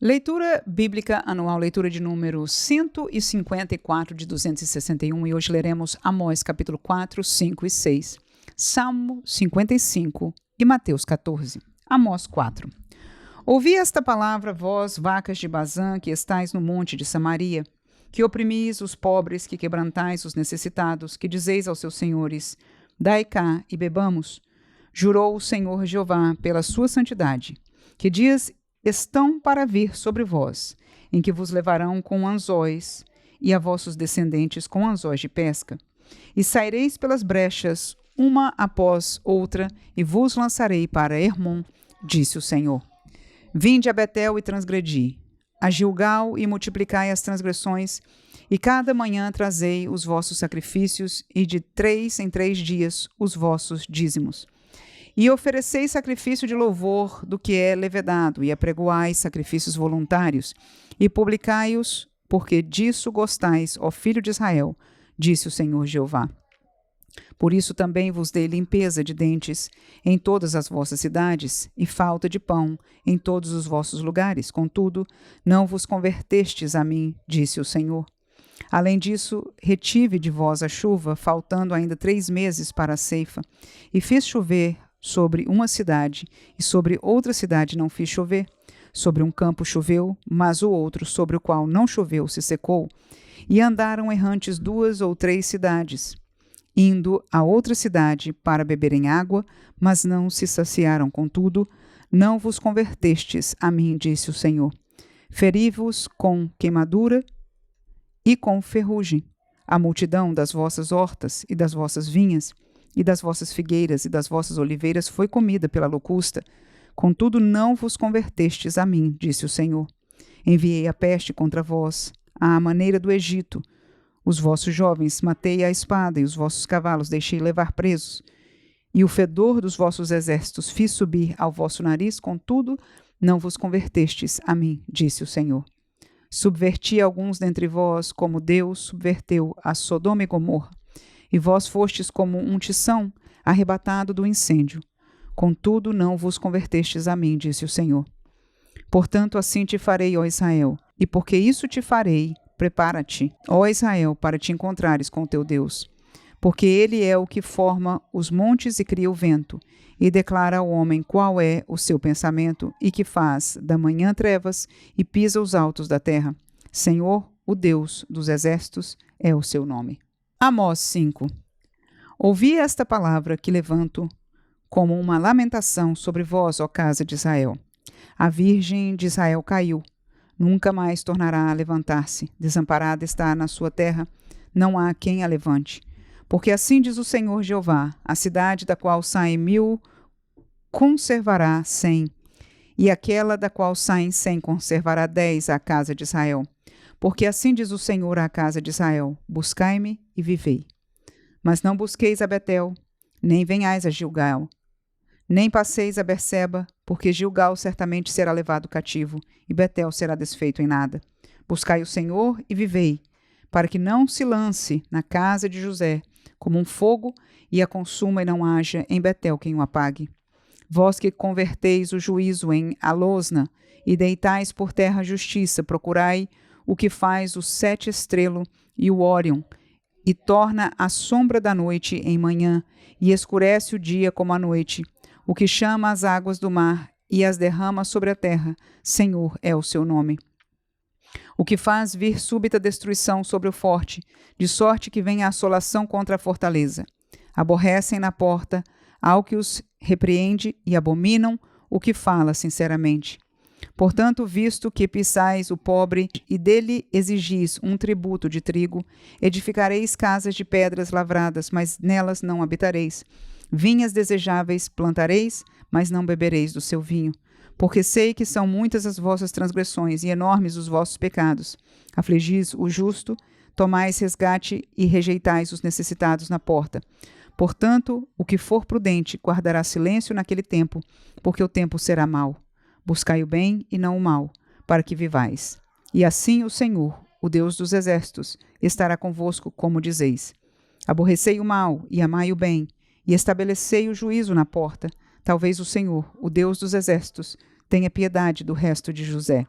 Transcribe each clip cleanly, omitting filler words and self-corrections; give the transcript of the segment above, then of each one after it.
Leitura Bíblica Anual, leitura de número 154 de 261, e hoje leremos Amós capítulo 4, 5 e 6, Salmo 55 e Mateus 14. Amós 4. Ouvi esta palavra, vós, vacas de Bazã, que estais no monte de Samaria, que oprimis os pobres, que quebrantais os necessitados, que dizeis aos seus senhores, dai cá e bebamos. Jurou o Senhor Jeová pela sua santidade, que dias estão para vir sobre vós, em que vos levarão com anzóis, e a vossos descendentes com anzóis de pesca. E saireis pelas brechas, uma após outra, e vos lançarei para Hermon, disse o Senhor. Vinde a Betel e transgredi, a Gilgal e multiplicai as transgressões, e cada manhã trazei os vossos sacrifícios, e de 3 em 3 dias os vossos dízimos. E ofereceis sacrifício de louvor do que é levedado, e apregoais sacrifícios voluntários, e publicai-os, porque disso gostais, ó filho de Israel, disse o Senhor Jeová. Por isso também vos dei limpeza de dentes em todas as vossas cidades, e falta de pão em todos os vossos lugares. Contudo, não vos convertestes a mim, disse o Senhor. Além disso, retive de vós a chuva, faltando ainda 3 meses para a ceifa, e fiz chover sobre uma cidade, e sobre outra cidade não fiz chover. Sobre um campo choveu, mas o outro sobre o qual não choveu se secou. E andaram errantes 2 ou 3 cidades, indo a outra cidade para beberem água, mas não se saciaram. Contudo, não vos convertestes a mim, disse o Senhor. Feri-vos com queimadura e com ferrugem a multidão das vossas hortas e das vossas vinhas, e das vossas figueiras e das vossas oliveiras foi comida pela locusta. Contudo, não vos convertestes a mim, disse o Senhor. Enviei a peste contra vós, à maneira do Egito. Os vossos jovens matei à espada, e os vossos cavalos deixei levar presos. E o fedor dos vossos exércitos fiz subir ao vosso nariz, contudo, não vos convertestes a mim, disse o Senhor. Subverti alguns dentre vós, como Deus subverteu a Sodoma e Gomorra. E vós fostes como um tição arrebatado do incêndio. Contudo, não vos convertestes a mim, disse o Senhor. Portanto, assim te farei, ó Israel, e porque isso te farei, prepara-te, ó Israel, para te encontrares com o teu Deus. Porque ele é o que forma os montes e cria o vento, e declara ao homem qual é o seu pensamento, e que faz da manhã trevas e pisa os altos da terra. Senhor, o Deus dos exércitos, é o seu nome. Amós 5. Ouvi esta palavra que levanto como uma lamentação sobre vós, ó casa de Israel. A virgem de Israel caiu, nunca mais tornará a levantar-se. Desamparada está na sua terra, não há quem a levante. Porque assim diz o Senhor Jeová, a cidade da qual saem 1000 conservará 100, e aquela da qual saem 100 conservará 10 à casa de Israel. Porque assim diz o Senhor à casa de Israel, buscai-me e vivei. Mas não busqueis a Betel, nem venhais a Gilgal, nem passeis a Berseba, porque Gilgal certamente será levado cativo, e Betel será desfeito em nada. Buscai o Senhor e vivei, para que não se lance na casa de José como um fogo, e a consuma e não haja em Betel quem o apague. Vós que converteis o juízo em alosna, e deitais por terra a justiça, procurai o que faz o 7 estrelo e o Órion, e torna a sombra da noite em manhã, e escurece o dia como a noite, o que chama as águas do mar e as derrama sobre a terra, Senhor é o seu nome. O que faz vir súbita destruição sobre o forte, de sorte que venha a assolação contra a fortaleza. Aborrecem na porta ao que os repreende e abominam o que fala sinceramente. Portanto, visto que pisais o pobre e dele exigis um tributo de trigo, edificareis casas de pedras lavradas, mas nelas não habitareis. Vinhas desejáveis plantareis, mas não bebereis do seu vinho. Porque sei que são muitas as vossas transgressões e enormes os vossos pecados. Afligis o justo, tomais resgate e rejeitais os necessitados na porta. Portanto, o que for prudente guardará silêncio naquele tempo, porque o tempo será mau. Buscai o bem e não o mal, para que vivais. E assim o Senhor, o Deus dos exércitos, estará convosco, como dizeis. Aborrecei o mal e amai o bem, e estabelecei o juízo na porta. Talvez o Senhor, o Deus dos exércitos, tenha piedade do resto de José.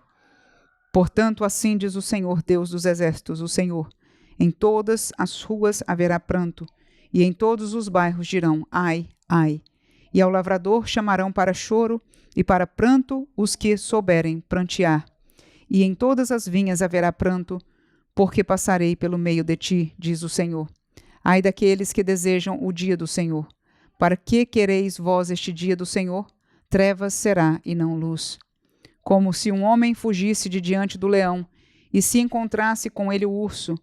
Portanto, assim diz o Senhor, Deus dos exércitos, o Senhor: em todas as ruas haverá pranto, e em todos os bairros dirão: ai, ai. E ao lavrador chamarão para choro, e para pranto os que souberem prantear. E em todas as vinhas haverá pranto, porque passarei pelo meio de ti, diz o Senhor. Ai daqueles que desejam o dia do Senhor. Para que quereis vós este dia do Senhor? Trevas será e não luz. Como se um homem fugisse de diante do leão, e se encontrasse com ele o urso,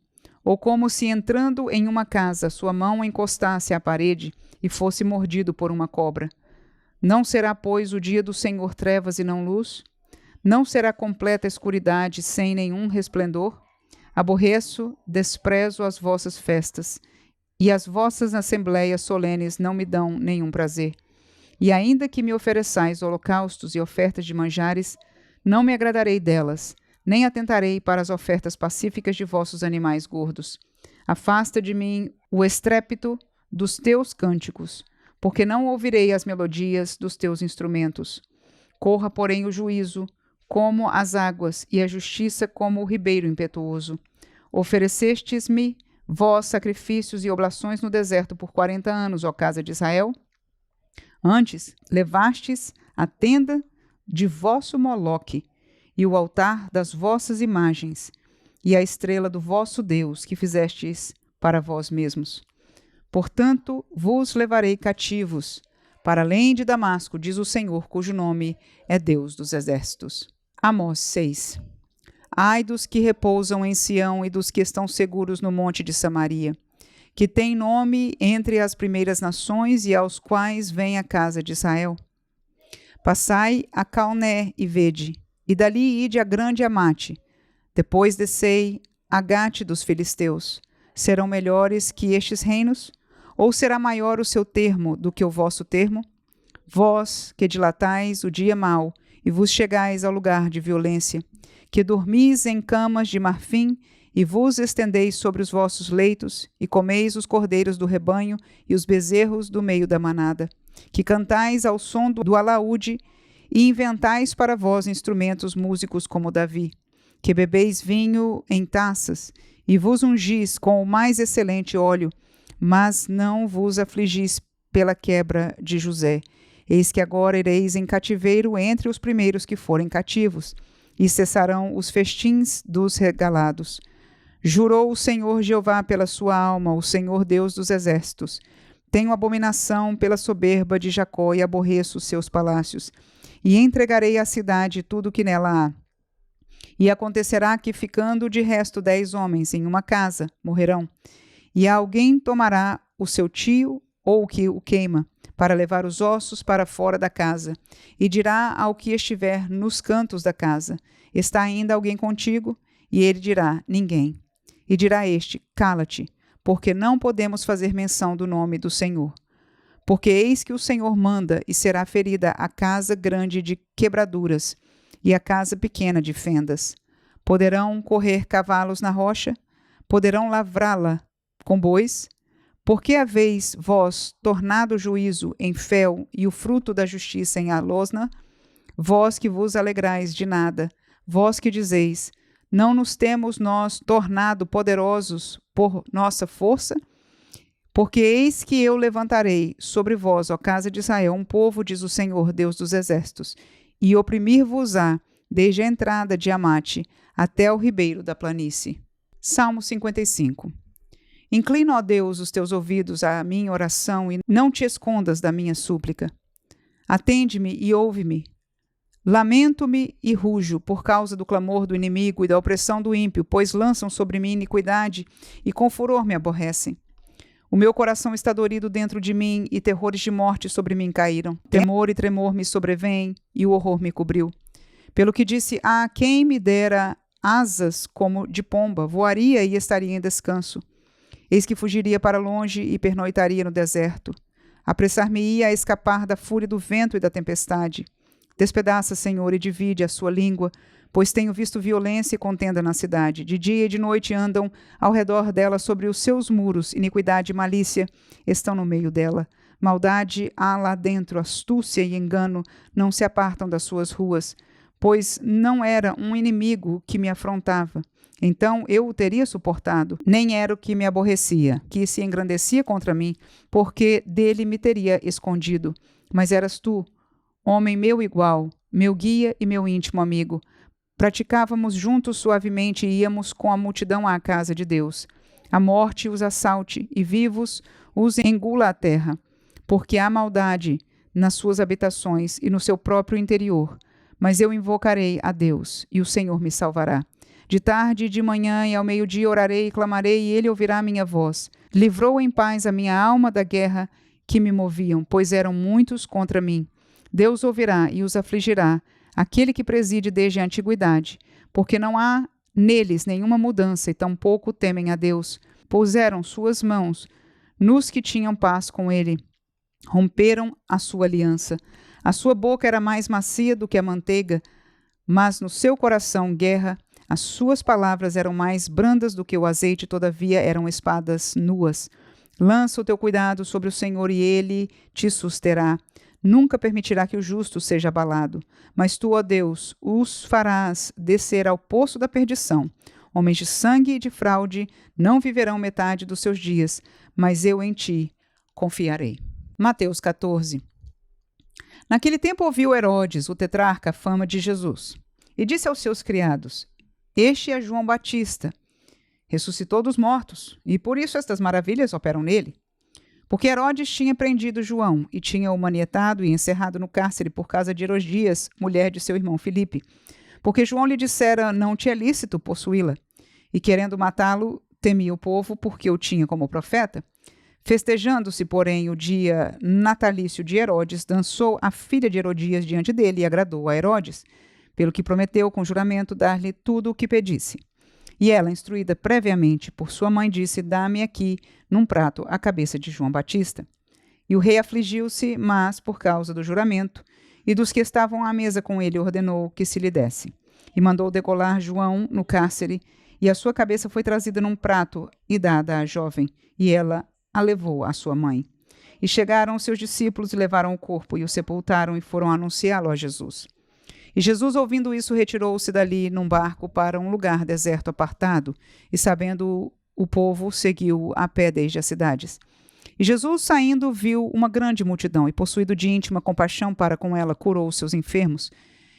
ou como se entrando em uma casa sua mão encostasse à parede e fosse mordido por uma cobra. Não será, pois, o dia do Senhor trevas e não luz? Não será completa escuridade sem nenhum resplendor? Aborreço, desprezo as vossas festas, e as vossas assembleias solenes não me dão nenhum prazer. E ainda que me ofereçais holocaustos e ofertas de manjares, não me agradarei delas, nem atentarei para as ofertas pacíficas de vossos animais gordos. Afasta de mim o estrépito dos teus cânticos, porque não ouvirei as melodias dos teus instrumentos. Corra, porém, o juízo como as águas, e a justiça como o ribeiro impetuoso. Oferecestes-me vós sacrifícios e oblações no deserto por 40 anos, ó casa de Israel? Antes, levastes a tenda de vosso Moloque, e o altar das vossas imagens, e a estrela do vosso Deus, que fizestes para vós mesmos. Portanto, vos levarei cativos, para além de Damasco, diz o Senhor, cujo nome é Deus dos exércitos. Amós 6. Ai dos que repousam em Sião e dos que estão seguros no monte de Samaria, que têm nome entre as primeiras nações e aos quais vem a casa de Israel. Passai a Calné e vede, e dali ide a grande Amate. Depois descei a Gate dos filisteus. Serão melhores que estes reinos? Ou será maior o seu termo do que o vosso termo? Vós, que dilatais o dia mau, e vos chegais ao lugar de violência, que dormis em camas de marfim, e vos estendeis sobre os vossos leitos, e comeis os cordeiros do rebanho e os bezerros do meio da manada, que cantais ao som do alaúde, e inventais para vós instrumentos músicos como Davi, que bebeis vinho em taças, e vos ungis com o mais excelente óleo, mas não vos afligis pela quebra de José. Eis que agora ireis em cativeiro entre os primeiros que forem cativos, e cessarão os festins dos regalados. Jurou o Senhor Jeová pela sua alma, o Senhor Deus dos exércitos: tenho abominação pela soberba de Jacó e aborreço os seus palácios, e entregarei à cidade tudo o que nela há. E acontecerá que, ficando de resto 10 homens em uma casa, morrerão, e alguém tomará o seu tio ou o que o queima, para levar os ossos para fora da casa, e dirá ao que estiver nos cantos da casa: está ainda alguém contigo? E ele dirá: ninguém. E dirá este: cala-te, porque não podemos fazer menção do nome do Senhor. Porque eis que o Senhor manda, e será ferida a casa grande de quebraduras, e a casa pequena de fendas. Poderão correr cavalos na rocha? Poderão lavrá-la com bois? Porque haveis vós tornado o juízo em fel e o fruto da justiça em alosna? Vós que vos alegrais de nada, vós que dizeis: não nos temos nós tornado poderosos por nossa força? Porque eis que eu levantarei sobre vós, ó casa de Israel, um povo, diz o Senhor, Deus dos exércitos, e oprimir-vos-á desde a entrada de Amate até o ribeiro da planície. Salmo 55. Inclina, ó Deus, os teus ouvidos à minha oração e não te escondas da minha súplica. Atende-me e ouve-me. Lamento-me e rujo por causa do clamor do inimigo e da opressão do ímpio, pois lançam sobre mim iniquidade e com furor me aborrecem. O meu coração está dorido dentro de mim e terrores de morte sobre mim caíram. Temor e tremor me sobrevêm e o horror me cobriu. Pelo que disse: quem me dera asas como de pomba, voaria e estaria em descanso. Eis que fugiria para longe e pernoitaria no deserto. Apressar-me-ia a escapar da fúria do vento e da tempestade. Despedaça, Senhor, e divide a sua língua, pois tenho visto violência e contenda na cidade. De dia e de noite andam ao redor dela sobre os seus muros. Iniquidade e malícia estão no meio dela. Maldade há lá dentro, astúcia e engano não se apartam das suas ruas. pois não era um inimigo que me afrontava. Então eu o teria suportado, nem era o que me aborrecia, que se engrandecia contra mim, porque dele me teria escondido. Mas eras tu, homem meu igual, meu guia e meu íntimo amigo. Praticávamos juntos suavemente e íamos com a multidão à casa de Deus. A morte os assalte e vivos os engula a terra, porque há maldade nas suas habitações e no seu próprio interior. Mas eu invocarei a Deus, e o Senhor me salvará. De tarde e de manhã e ao meio-dia orarei e clamarei, e ele ouvirá a minha voz. Livrou em paz a minha alma da guerra que me moviam, pois eram muitos contra mim. Deus ouvirá e os afligirá, aquele que preside desde a antiguidade, porque não há neles nenhuma mudança e tampouco temem a Deus. Puseram suas mãos nos que tinham paz com ele. Romperam a sua aliança. A sua boca era mais macia do que a manteiga, mas no seu coração guerra. As suas palavras eram mais brandas do que o azeite, todavia eram espadas nuas. Lança o teu cuidado sobre o Senhor e ele te susterá. Nunca permitirá que o justo seja abalado. Mas tu, ó Deus, os farás descer ao poço da perdição. Homens de sangue e de fraude não viverão metade dos seus dias, mas eu em ti confiarei. Mateus 14. Naquele tempo ouviu Herodes, o tetrarca, a fama de Jesus, e disse aos seus criados: Este é João Batista. Ressuscitou dos mortos, e por isso estas maravilhas operam nele. Porque Herodes tinha prendido João, e tinha-o manietado e encerrado no cárcere por causa de Herodias, mulher de seu irmão Filipe. Porque João lhe dissera: Não te é lícito possuí-la. E querendo matá-lo, temia o povo, porque o tinha como profeta. Festejando-se, porém, o dia natalício de Herodes, dançou a filha de Herodias diante dele e agradou a Herodes, pelo que prometeu com juramento dar-lhe tudo o que pedisse. E ela, instruída previamente por sua mãe, disse: Dá-me aqui, num prato, a cabeça de João Batista. E o rei afligiu-se, mas, por causa do juramento, e dos que estavam à mesa com ele, ordenou que se lhe desse. E mandou degolar João no cárcere, e a sua cabeça foi trazida num prato e dada à jovem, e ela a levou à sua mãe. E chegaram os seus discípulos e levaram o corpo, e o sepultaram, e foram anunciá-lo a Jesus. E Jesus, ouvindo isso, retirou-se dali num barco para um lugar deserto apartado, e sabendo o povo, seguiu a pé desde as cidades. E Jesus, saindo, viu uma grande multidão, e possuído de íntima compaixão para com ela, curou os seus enfermos.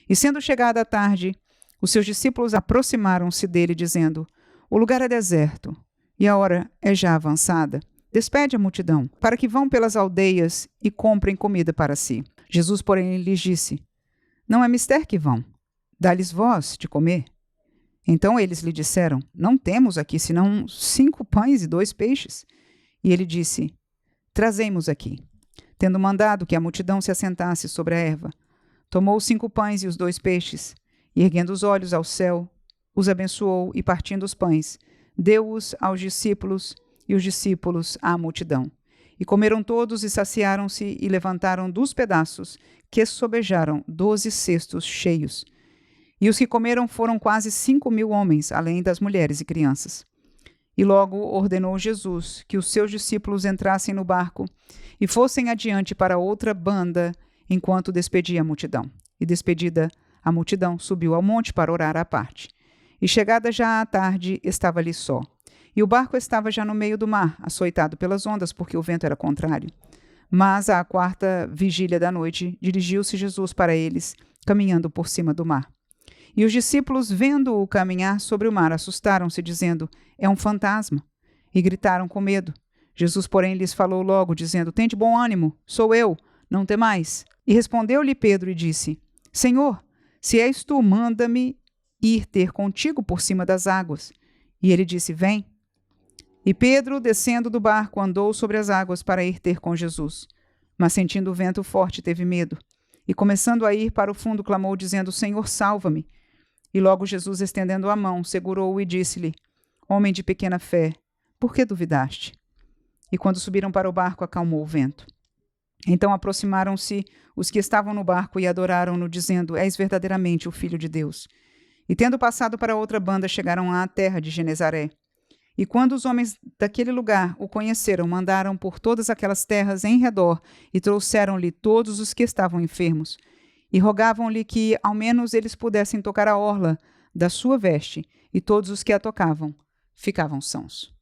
E sendo chegada a tarde, os seus discípulos aproximaram-se dele, dizendo: O lugar é deserto, e a hora é já avançada. Despede a multidão, para que vão pelas aldeias e comprem comida para si. Jesus, porém, lhes disse: Não é mister que vão. Dá-lhes vós de comer. Então eles lhe disseram: Não temos aqui senão 5 pães e 2 peixes. E ele disse: Trazei-mos aqui. Tendo mandado que a multidão se assentasse sobre a erva, tomou os 5 pães e os 2 peixes, e erguendo os olhos ao céu, os abençoou e, partindo os pães, deu-os aos discípulos e os discípulos à multidão. E comeram todos e saciaram-se e levantaram dos pedaços, que sobejaram 12 cestos cheios. E os que comeram foram quase 5.000 homens, além das mulheres e crianças. E logo ordenou Jesus que os seus discípulos entrassem no barco e fossem adiante para outra banda, enquanto despedia a multidão. E despedida a multidão, subiu ao monte para orar à parte. E chegada já à tarde, estava ali só. E o barco estava já no meio do mar, açoitado pelas ondas, porque o vento era contrário. Mas à 4ª vigília da noite, dirigiu-se Jesus para eles, caminhando por cima do mar. E os discípulos, vendo-o caminhar sobre o mar, assustaram-se, dizendo: É um fantasma. E gritaram com medo. Jesus, porém, lhes falou logo, dizendo: Tende bom ânimo, sou eu, não temais. E respondeu-lhe Pedro e disse: Senhor, se és tu, manda-me ir ter contigo por cima das águas. E ele disse: Vem. E Pedro, descendo do barco, andou sobre as águas para ir ter com Jesus. Mas sentindo o vento forte, teve medo. E começando a ir para o fundo, clamou, dizendo: Senhor, salva-me. E logo Jesus, estendendo a mão, segurou-o e disse-lhe: Homem de pequena fé, por que duvidaste? E quando subiram para o barco, acalmou o vento. Então aproximaram-se os que estavam no barco e adoraram-no, dizendo: És verdadeiramente o Filho de Deus. E tendo passado para outra banda, chegaram à terra de Genezaré. E quando os homens daquele lugar o conheceram, mandaram por todas aquelas terras em redor e trouxeram-lhe todos os que estavam enfermos. e rogavam-lhe que ao menos eles pudessem tocar a orla da sua veste, e todos os que a tocavam ficavam sãos.